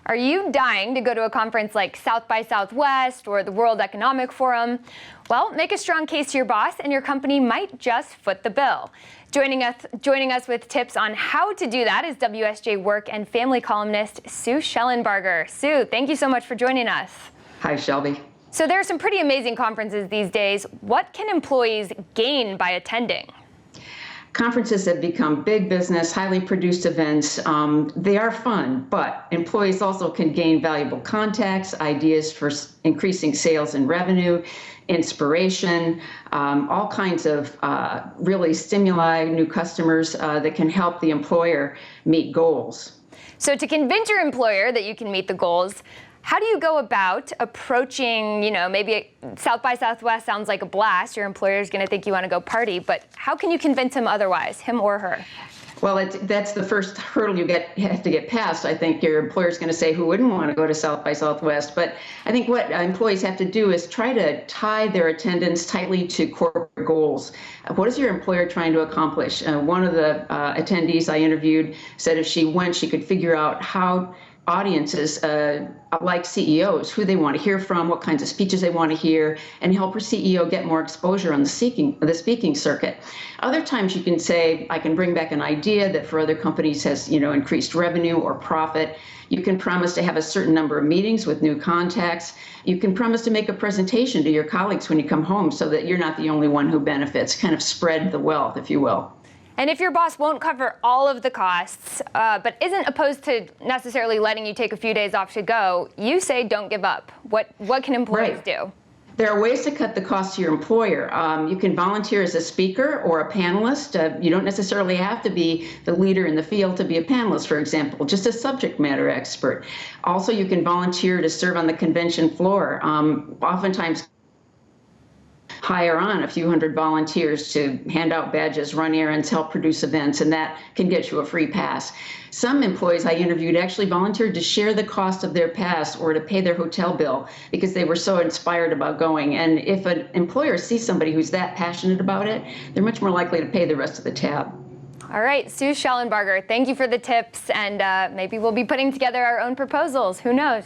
Are you dying to go to a conference like South by Southwest or the World Economic Forum? Well, make a strong case to your boss and your company might just foot the bill. Joining us with tips on how to do that is WSJ Work and Family columnist Sue Shellenbarger. Sue, thank you so much for joining us. Hi, Shelby. So there are some pretty amazing conferences these days. What can employees gain by attending? Conferences have become big business, highly produced events. They are fun, but employees also can gain valuable contacts, ideas for increasing sales and revenue, inspiration, all kinds of really stimuli, new customers that can help the employer meet goals. So to convince your employer that you can meet the goals, how do you go about approaching, maybe South by Southwest sounds like a blast. Your employer is going to think you want to go party, but how can you convince him otherwise, him or her? Well, that's the first hurdle you have to get past. I think your employer is going to say, who wouldn't want to go to South by Southwest? But I think what employees have to do is try to tie their attendance tightly to corporate goals. What is your employer trying to accomplish? One of the attendees I interviewed said if she went, she could figure out how audiences like CEOs, who they want to hear from, what kinds of speeches they want to hear, and help her CEO get more exposure on the speaking circuit. Other times you can say, I can bring back an idea that for other companies has increased revenue or profit. You can promise to have a certain number of meetings with new contacts. You can promise to make a presentation to your colleagues when you come home so that you're not the only one who benefits, kind of spread the wealth, if you will. And if your boss won't cover all of the costs, but isn't opposed to necessarily letting you take a few days off to go, you say don't give up. What can employees do? There are ways to cut the cost to your employer. You can volunteer as a speaker or a panelist. You don't necessarily have to be the leader in the field to be a panelist, for example, just a subject matter expert. Also, you can volunteer to serve on the convention floor. Oftentimes, hire on a few hundred volunteers to hand out badges, run errands, help produce events, and that can get you a free pass. Some employees I interviewed actually volunteered to share the cost of their pass or to pay their hotel bill because they were so inspired about going. And if an employer sees somebody who's that passionate about it, they're much more likely to pay the rest of the tab. All right, Sue Shellenbarger, thank you for the tips, and maybe we'll be putting together our own proposals. Who knows?